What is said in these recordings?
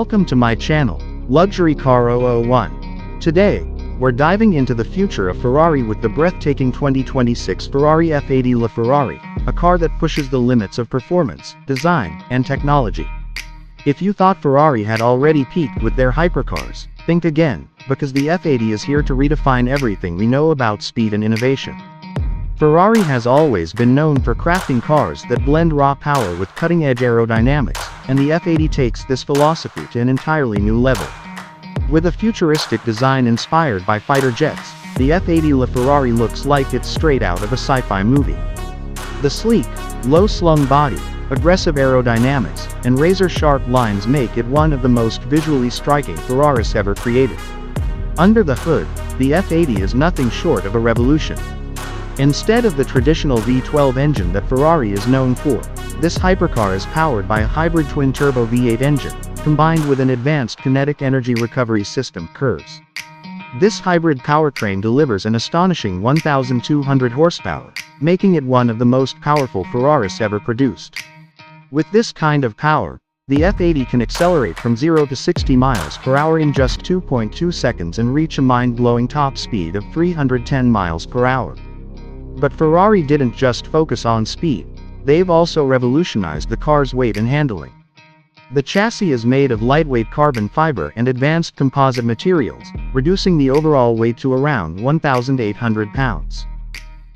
Welcome to my channel, Luxury Car 001. Today, we're diving into the future of Ferrari with the breathtaking 2026 Ferrari F80 LaFerrari, a car that pushes the limits of performance, design, and technology. If you thought Ferrari had already peaked with their hypercars, think again, because the F80 is here to redefine everything we know about speed and innovation. Ferrari has always been known for crafting cars that blend raw power with cutting-edge aerodynamics, and the F80 takes this philosophy to an entirely new level. With a futuristic design inspired by fighter jets, the F80 LaFerrari looks like it's straight out of a sci-fi movie. The sleek, low-slung body, aggressive aerodynamics, and razor-sharp lines make it one of the most visually striking Ferraris ever created. Under the hood, the F80 is nothing short of a revolution. Instead of the traditional V12 engine that Ferrari is known for, this hypercar is powered by a hybrid twin-turbo V8 engine, combined with an advanced kinetic energy recovery system (KERS). This hybrid powertrain delivers an astonishing 1,200 horsepower, making it one of the most powerful Ferraris ever produced. With this kind of power, the F80 can accelerate from 0 to 60 miles per hour in just 2.2 seconds and reach a mind-blowing top speed of 310 miles per hour. But Ferrari didn't just focus on speed, they've also revolutionized the car's weight and handling. The chassis is made of lightweight carbon fiber and advanced composite materials, reducing the overall weight to around 1,800 pounds.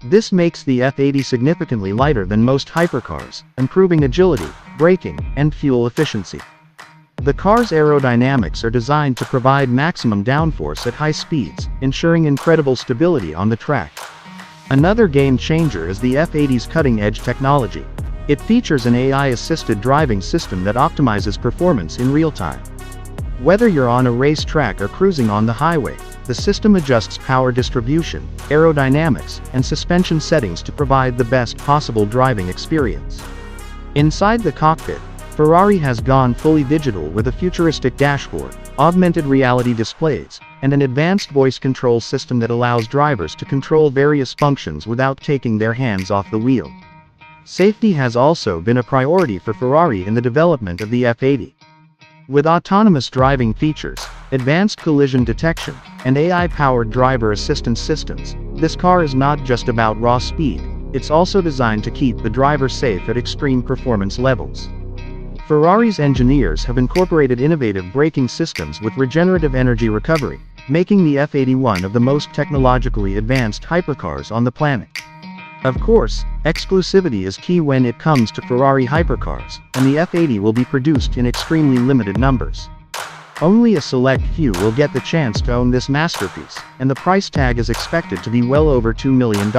This makes the F80 significantly lighter than most hypercars, improving agility, braking, and fuel efficiency. The car's aerodynamics are designed to provide maximum downforce at high speeds, ensuring incredible stability on the track. Another game-changer is the F80's cutting-edge technology. It features an AI-assisted driving system that optimizes performance in real time. Whether you're on a racetrack or cruising on the highway, the system adjusts power distribution, aerodynamics, and suspension settings to provide the best possible driving experience. Inside the cockpit, Ferrari has gone fully digital with a futuristic dashboard, augmented reality displays, and an advanced voice control system that allows drivers to control various functions without taking their hands off the wheel. Safety has also been a priority for Ferrari in the development of the F80. With autonomous driving features, advanced collision detection, and AI-powered driver assistance systems, this car is not just about raw speed, it's also designed to keep the driver safe at extreme performance levels. Ferrari's engineers have incorporated innovative braking systems with regenerative energy recovery, making the F80 one of the most technologically advanced hypercars on the planet. Of course, exclusivity is key when it comes to Ferrari hypercars, and the F80 will be produced in extremely limited numbers. Only a select few will get the chance to own this masterpiece, and the price tag is expected to be well over $2 million.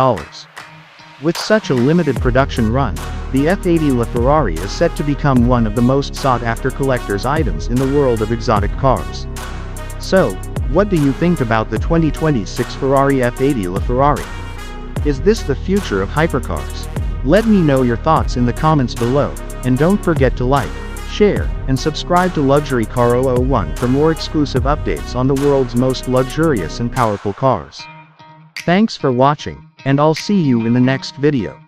With such a limited production run, the F80 LaFerrari is set to become one of the most sought-after collector's items in the world of exotic cars. So, what do you think about the 2026 Ferrari F80 LaFerrari? Is this the future of hypercars? Let me know your thoughts in the comments below, and don't forget to like, share, and subscribe to Luxury Car 001 for more exclusive updates on the world's most luxurious and powerful cars. Thanks for watching, and I'll see you in the next video.